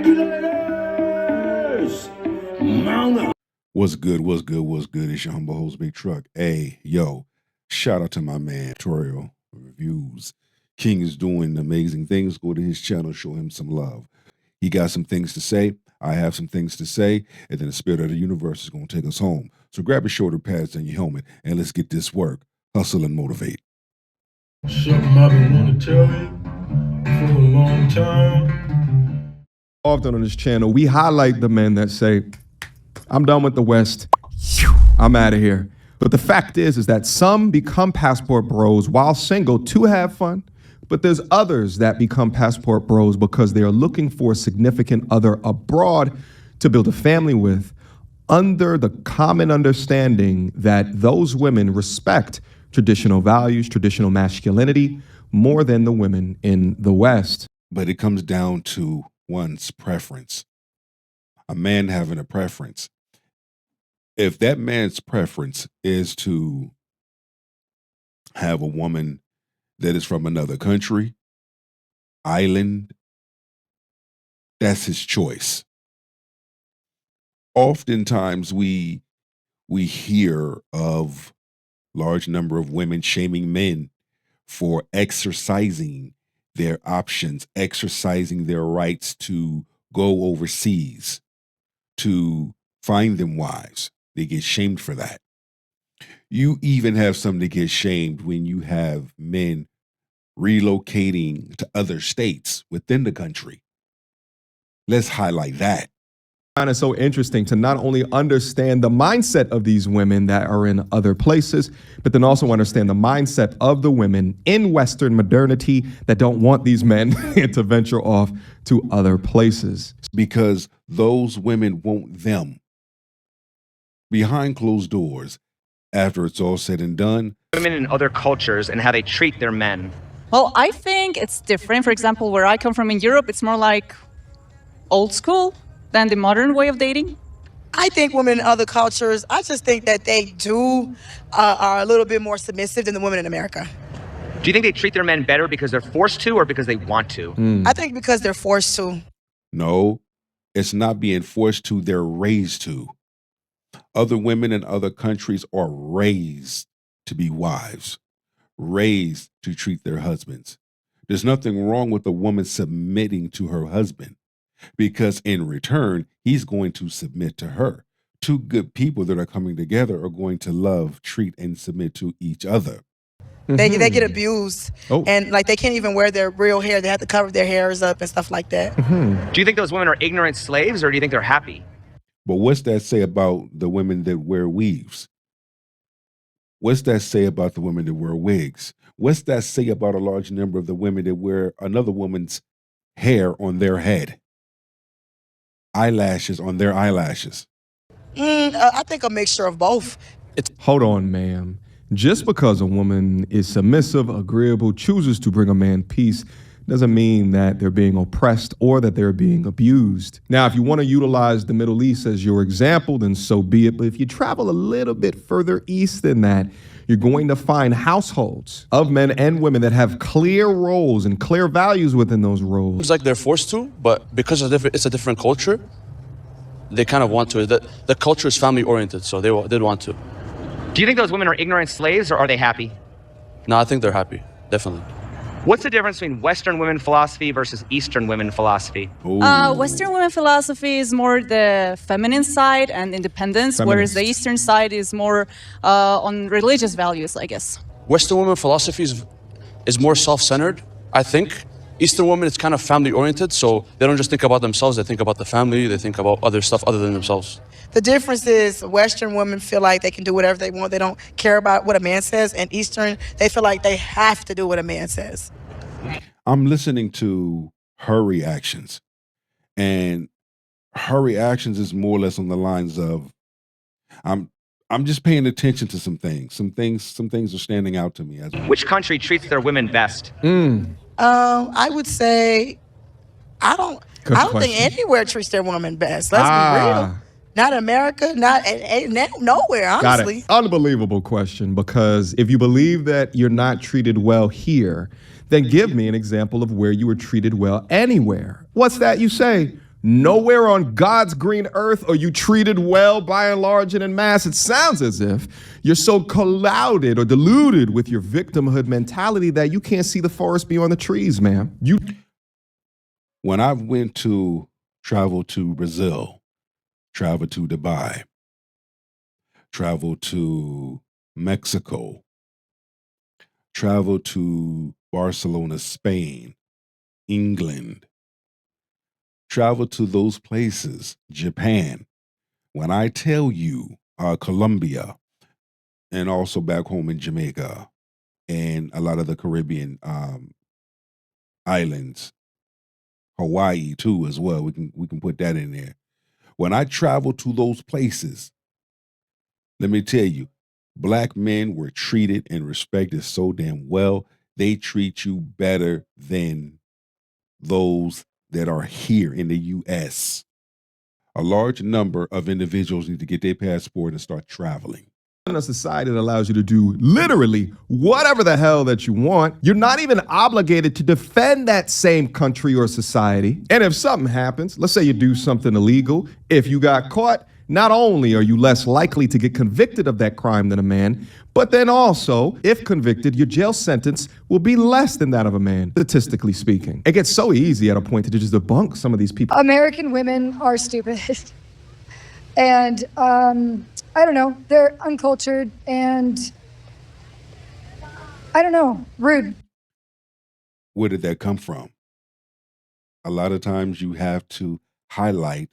Regulators! Mount up! What's good? What's good? What's good? It's your humble host, Big Truck. Hey, yo, shout out to my man, Tutorial Reviews. King is doing amazing things. Go to his channel, show him some love. He got some things to say. I have some things to say. And then the spirit of the universe is going to take us home. So grab your shoulder pads and your helmet, and let's get this work. Hustle and motivate. Something I've been wanting to tell you for a long time. Often on this channel, we highlight the men that say, I'm done with the West, I'm out of here. But the fact is that some become passport bros while single to have fun, but there's others that become passport bros because they are looking for a significant other abroad to build a family with, under the common understanding that those women respect traditional values, traditional masculinity, more than the women in the West. But it comes down to one's preference. A man having a preference. If that man's preference is to have a woman that is from another country, island, that's his choice. Oftentimes we hear of large number of women shaming men for exercising their options, exercising their rights to go overseas, to find them wives. They get shamed for that. You even have some that get shamed when you have men relocating to other states within the country. Let's highlight that. I find it so interesting to not only understand the mindset of these women that are in other places, but then also understand the mindset of the women in Western modernity that don't want these men to venture off to other places. Because those women want them behind closed doors after it's all said and done. Women in other cultures and how they treat their men. Well, I think it's different. For example, where I come from in Europe, it's more like old school than the modern way of dating. I think women in other cultures, I just think that they are a little bit more submissive than the women in America. Do you think they treat their men better because they're forced to or because they want to? I think because they're forced to. No, it's not being forced to, they're raised to. Other women in other countries are raised to be wives, raised to treat their husbands. There's nothing wrong with a woman submitting to her husband, because in return, he's going to submit to her. Two good people that are coming together are going to love, treat, and submit to each other. They get abused, and like they can't even wear their real hair. They have to cover their hairs up and stuff like that. Do you think those women are ignorant slaves or do you think they're happy? But what's that say about the women that wear weaves? What's that say about the women that wear wigs? What's that say about a large number of the women that wear another woman's hair on their head? Eyelashes on their eyelashes? I think a mixture of both. Hold on, ma'am. Just because a woman is submissive, agreeable, chooses to bring a man peace, doesn't mean that they're being oppressed or that they're being abused. Now, if you want to utilize the Middle East as your example, then so be it. But if you travel a little bit further east than that, you're going to find households of men and women that have clear roles and clear values within those roles. It's like they're forced to, but because it's a different culture, they kind of want to. The culture is family oriented, so they'd want to. Do you think those women are ignorant slaves or are they happy? No, I think they're happy, definitely. What's the difference between Western women philosophy versus Eastern women philosophy? Western women philosophy is more the feminine side and independence, whereas the Eastern side is more on religious values, I guess. Western women philosophy is more self-centered, I think. Eastern women, it's kind of family-oriented, so they don't just think about themselves, they think about the family, they think about other stuff other than themselves. The difference is Western women feel like they can do whatever they want. They don't care about what a man says. And Eastern, they feel like they have to do what a man says. I'm listening to her reactions, and her reactions is more or less on the lines of, I'm just paying attention to some things. Some things are standing out to me. Which country treats their women best? I would say, I don't think anywhere treats their woman best. Let's be real. Not America, not nowhere, honestly. Got it. Unbelievable question, because if you believe that you're not treated well here, then give me an example of where you were treated well anywhere. What's that you say? Nowhere on God's green earth are you treated well by and large and en masse. It sounds as if you're so clouded or deluded with your victimhood mentality that you can't see the forest beyond the trees, man. When I went to travel to Brazil, travel to Dubai, travel to Mexico, travel to Barcelona, Spain, England, travel to those places, Japan. When I tell you Colombia, and also back home in Jamaica and a lot of the Caribbean islands, Hawaii too as well. We can put that in there. When I travel to those places, let me tell you, Black men were treated and respected so damn well. They treat you better than those that are here in the U.S. A large number of individuals need to get their passport and start traveling. In a society that allows you to do literally whatever the hell that you want, you're not even obligated to defend that same country or society. And if something happens, let's say you do something illegal, if you got caught, not only are you less likely to get convicted of that crime than a man, but then also, if convicted, your jail sentence will be less than that of a man, statistically speaking. It gets so easy at a point to just debunk some of these people. American women are stupid. And I don't know, they're uncultured and, I don't know, rude. Where did that come from? A lot of times you have to highlight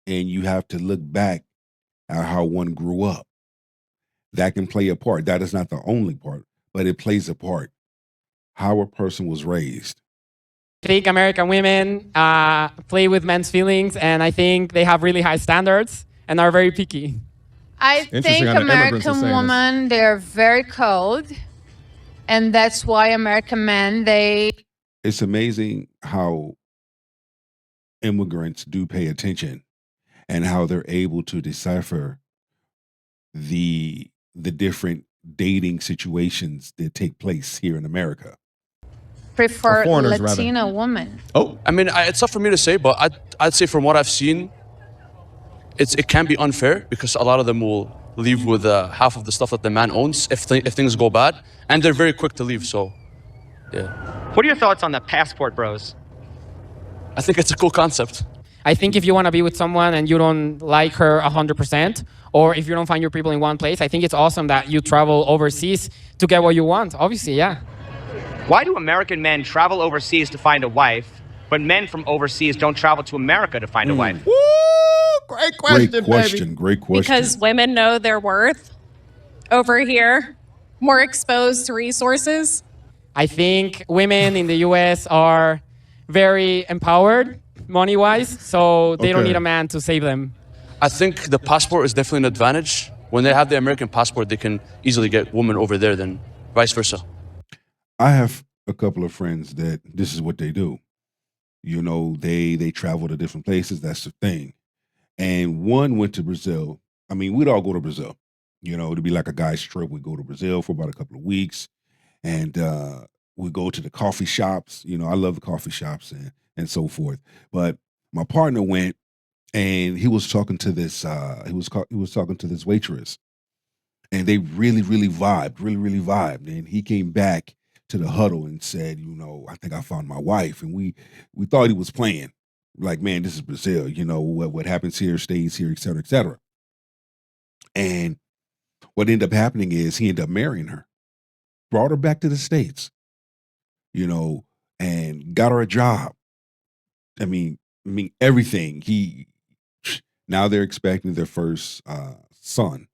and you have to look back at how one grew up. That can play a part. That is not the only part, but it plays a part. How a person was raised. I think American women play with men's feelings, and I think they have really high standards and are very picky. I think American women, they're very cold, and that's why American men, It's amazing how immigrants do pay attention and how they're able to decipher the different dating situations that take place here in America. prefer Latina women. Oh, I mean, it's tough for me to say, but I'd say from what I've seen, it can be unfair because a lot of them will leave with half of the stuff that the man owns if things go bad, and they're very quick to leave. So, yeah. What are your thoughts on the passport bros? I think it's a cool concept. I think if you want to be with someone and you don't like her 100%, or if you don't find your people in one place, I think it's awesome that you travel overseas to get what you want. Obviously, yeah. Why do American men travel overseas to find a wife, but men from overseas don't travel to America to find a wife? Woo! Great question, Great question. baby. Great question. Because women know their worth over here, more exposed to resources. I think women in the US are very empowered money-wise, so they don't need a man to save them. I think the passport is definitely an advantage. When they have the American passport, they can easily get women over there than vice versa. I have a couple of friends that this is what they do. You know, they travel to different places. That's the thing. And one went to Brazil. I mean, we'd all go to Brazil. You know, it'd be like a guy's trip. We'd go to Brazil for about a couple of weeks. And we go to the coffee shops. You know, I love the coffee shops and so forth. But my partner went and he was talking to this he was talking to this waitress. And they really vibed. And he came back to the huddle and said, you know, I think I found my wife. And we thought he was playing. Like, man, this is Brazil. You know, what happens here stays here, et cetera, et cetera. And what ended up happening is he ended up marrying her, brought her back to the States, you know, and got her a job. I mean, everything. Now they're expecting their first son.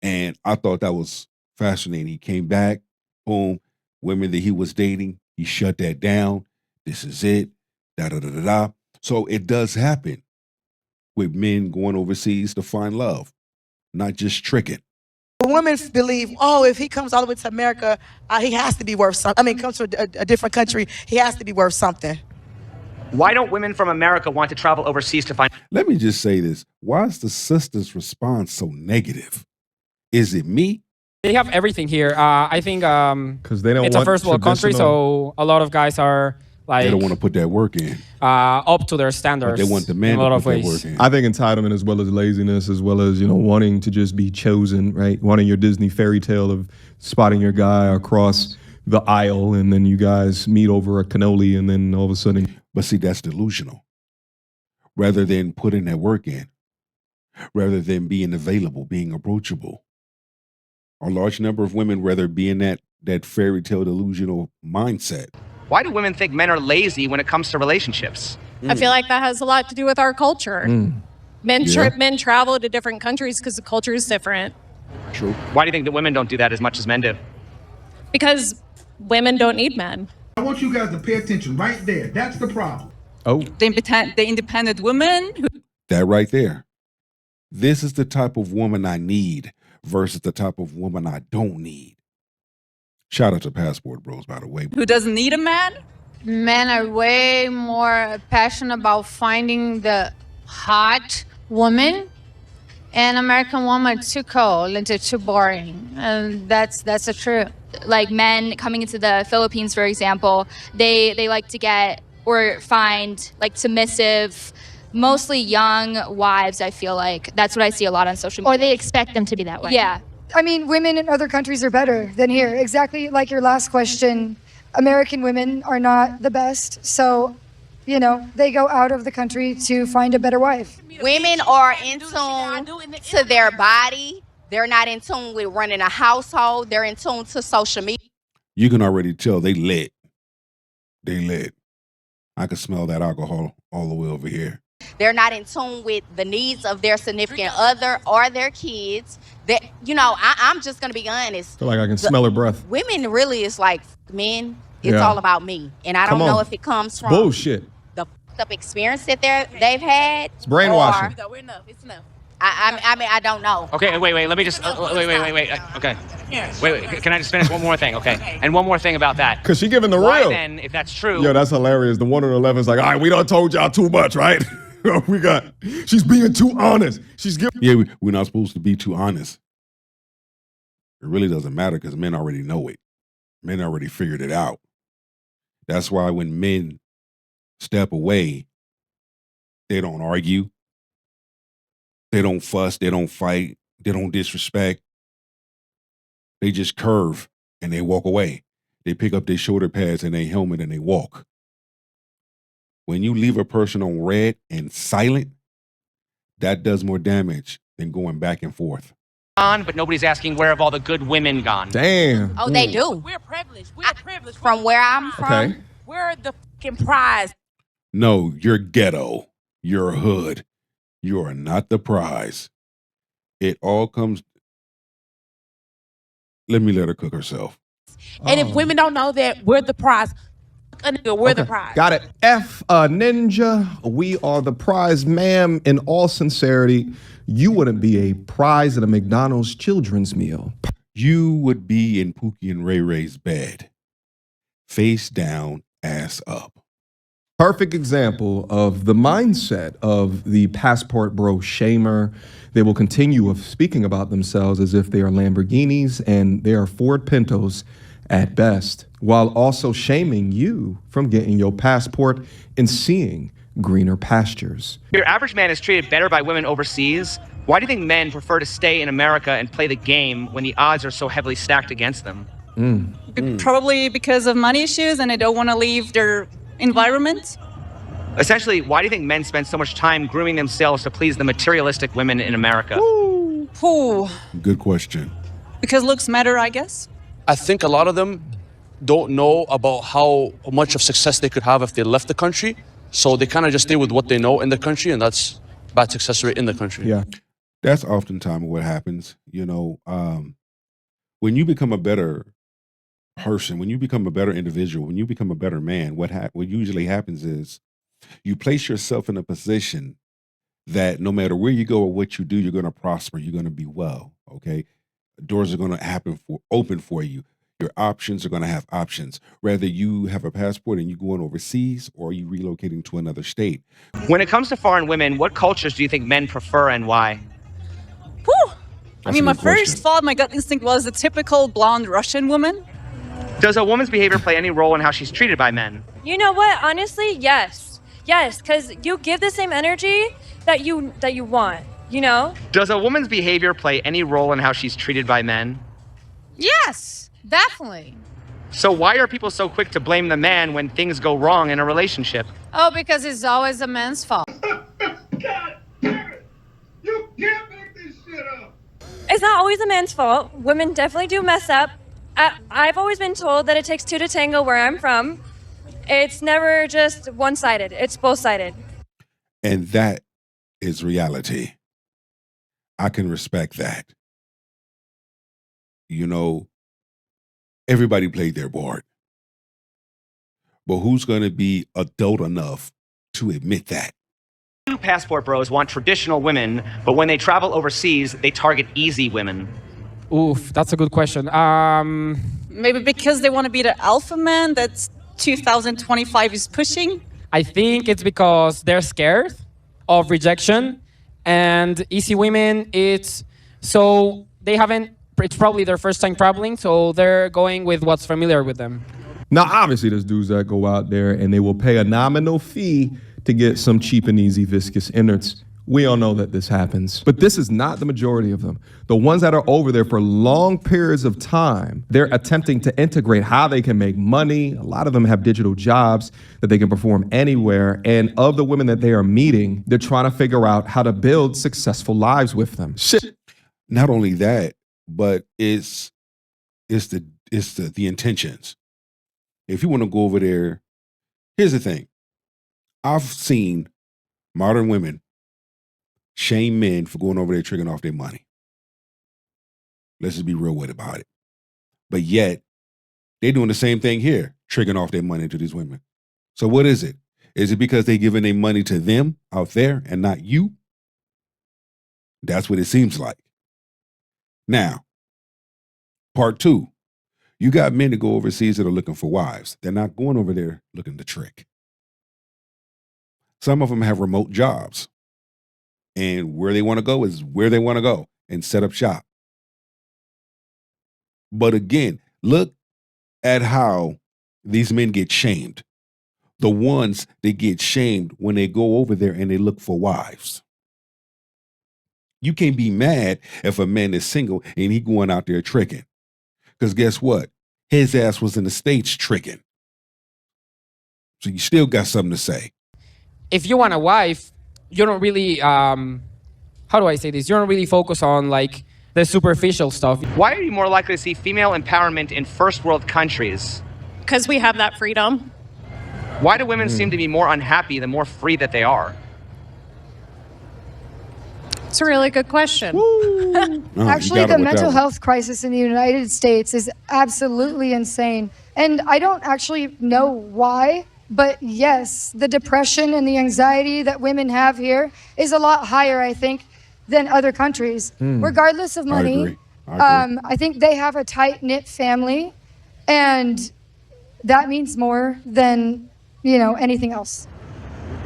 And I thought that was fascinating. He came back, boom, women that he was dating, he shut that down. This is it, da-da-da-da-da. So it does happen with men going overseas to find love, not just tricking. Women believe, oh, if he comes all the way to America, he has to be worth something. I mean, comes to a different country, he has to be worth something. Why don't women from America want to travel overseas to find... Let me just say this. Why is the sisters' response so negative? Is it me? They have everything here. I think because they don't it's want a first world country, so a lot of guys are They don't want to put that work in. Up to their standards. But they want the man in a lot to of put that ways. work in. I think entitlement as well as laziness, as well as, wanting to just be chosen, right? Wanting your Disney fairy tale of spotting your guy across the aisle and then you guys meet over a cannoli and then all of a sudden. But see, that's delusional. Rather than putting that work in, rather than being available, being approachable. A large number of women rather be in that fairy tale delusional mindset. Why do women think men are lazy when it comes to relationships? I feel like that has a lot to do with our culture. Men travel to different countries because the culture is different. True. Why do you think that women don't do that as much as men do? Because women don't need men. I want you guys to pay attention right there. That's the problem. Oh. The independent woman. That right there. This is the type of woman I need versus the type of woman I don't need. Shout out to Passport Bros, by the way. Who doesn't need a man? Men are way more passionate about finding the hot woman, and American women are too cold and they're too boring, and that's the truth. Like men coming into the Philippines, for example, they like to get or find like submissive, mostly young wives. I feel like that's what I see a lot on social media. Or they expect them to be that way. Yeah. I mean, women in other countries are better than here. Exactly like your last question. American women are not the best. So, they go out of the country to find a better wife. Women are in tune to their body. They're not in tune with running a household. They're in tune to social media. You can already tell they lit. They lit. I can smell that alcohol all the way over here. They're not in tune with the needs of their significant other or their kids. That I'm just gonna be honest. I feel like I can smell her breath. Women really is like men. It's Yeah. all about me, and I don't know if it comes from bullshit. the up experience that they've had. It's brainwashing. We're enough. It's enough. I mean, I don't know. Okay, wait. Let me just wait. Okay, wait. Can I just finish one more thing? Okay, and one more thing about that. Because she giving the Why real. then, if that's true? Yo, that's hilarious. The 1 in 11 is like, all right, we done told y'all too much, right? She's being too honest. She's giving. Yeah, we're not supposed to be too honest. It really doesn't matter because men already know it. Men already figured it out. That's why when men step away, they don't argue. They don't fuss. They don't fight. They don't disrespect. They just curve and they walk away. They pick up their shoulder pads and their helmet and they walk. When you leave a person on red and silent, that does more damage than going back and forth. But nobody's asking where have all the good women gone. Damn. Oh, they do. We're privileged. From where I'm from. Okay. We're the fucking prize. No, you're ghetto. You're hood. You are not the prize. It all comes. Let her cook herself. And if women don't know that we're the prize, we're the prize. Got it. F a ninja. We are the prize, ma'am. In all sincerity, you wouldn't be a prize at a McDonald's children's meal. You would be in Pookie and Ray Ray's bed, face down, ass up. Perfect example of the mindset of the passport bro shamer. They will continue of speaking about themselves as if they are Lamborghinis and they are Ford Pintos at best, while also shaming you from getting your passport and seeing greener pastures. Your average man is treated better by women overseas. Why do you think men prefer to stay in America and play the game when the odds are so heavily stacked against them? Probably because of money issues and they don't want to leave their environment. Essentially, why do you think men spend so much time grooming themselves to please the materialistic women in America? Ooh. Good question. Because looks matter, I guess. I think a lot of them don't know about how much of success they could have if they left the country. So they kind of just stay with what they know in the country, and that's bad success rate in the country. Yeah. That's oftentimes what happens. When you become a better person, when you become a better individual, when you become a better man, what usually happens is you place yourself in a position that no matter where you go or what you do, you're going to prosper. You're going to be well. Okay. Doors are going to open for you. Your options are going to have options. Whether you have a passport and you going overseas or you relocating to another state. When it comes to foreign women, what cultures do you think men prefer and why? I mean, my first thought, my gut instinct was the typical blonde Russian woman. Does a woman's behavior play any role in how she's treated by men? You know what? Honestly, yes. Yes, because you give the same energy that you want, you know? Does a woman's behavior play any role in how she's treated by men? Yes, definitely. So why are people so quick to blame the man when things go wrong in a relationship? Oh, because it's always a man's fault. God damn it! You can't make this shit up! It's not always a man's fault. Women definitely do mess up. I've always been told that it takes two to tango where I'm from. It's never just one-sided. It's both-sided. And that is reality. I can respect that. You know, everybody played their part. But who's going to be adult enough to admit that? Passport bros want traditional women, but when they travel overseas, they target easy women. Oof, that's a good question. Maybe because they want to be the alpha man that 2025 is pushing? I think it's because they're scared of rejection, and easy women, it's probably their first time traveling, so they're going with what's familiar with them. Now, obviously, there's dudes that go out there and they will pay a nominal fee to get some cheap and easy viscous innards. We all know that this happens, but this is not the majority of them. The ones that are over there for long periods of time, they're attempting to integrate how they can make money. A lot of them have digital jobs that they can perform anywhere. And of the women that they are meeting, they're trying to figure out how to build successful lives with them. Shit. Not only that, but it's the intentions. If you want to go over there, here's the thing. I've seen modern women shame men for going over there tricking off their money. Let's just be real with about it. But yet, they're doing the same thing here, tricking off their money to these women. So what is it? Is it because they're giving their money to them out there and not you? That's what it seems like. Now, part two. You got men that go overseas that are looking for wives. They're not going over there looking to trick. Some of them have remote jobs. And where they want to go is where they want to go and set up shop. But again, look at how these men get shamed. The ones that get shamed when they go over there and they look for wives. You can't be mad if a man is single and he going out there tricking. Because guess what? His ass was in the States tricking. So you still got something to say. If you want a wife, you don't really, how do I say this? You don't really focus on like the superficial stuff. Why are you more likely to see female empowerment in first world countries? Because we have that freedom. Why do women seem to be more unhappy the more free that they are? It's a really good question. Actually, the mental health crisis in the United States is absolutely insane. And I don't actually know why, but yes, the depression and the anxiety that women have here is a lot higher, I think, than other countries. Regardless of money, I think they have a tight-knit family, and that means more than, anything else.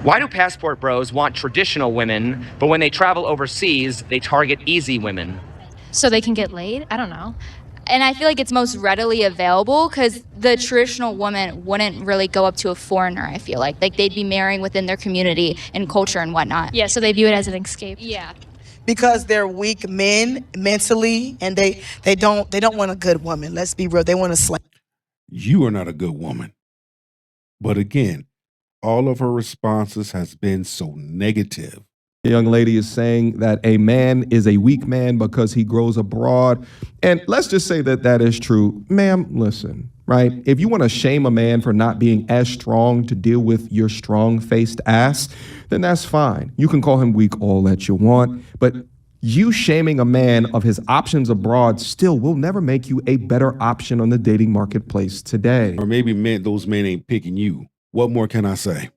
Why do passport bros want traditional women, but when they travel overseas, they target easy women? So they can get laid? I don't know. And I feel like it's most readily available because the traditional woman wouldn't really go up to a foreigner, I feel like. Like they'd be marrying within their community and culture and whatnot. Yeah, so they view it as an escape. Yeah. Because they're weak men mentally and they don't want a good woman. Let's be real. They want a slave. You are not a good woman. But again, all of her responses has been so negative. The young lady is saying that a man is a weak man because he grows abroad. And let's just say that that is true. Ma'am, listen, right? If you want to shame a man for not being as strong to deal with your strong-faced ass, then that's fine. You can call him weak all that you want. But you shaming a man of his options abroad still will never make you a better option on the dating marketplace today. Or maybe those men ain't picking you. What more can I say?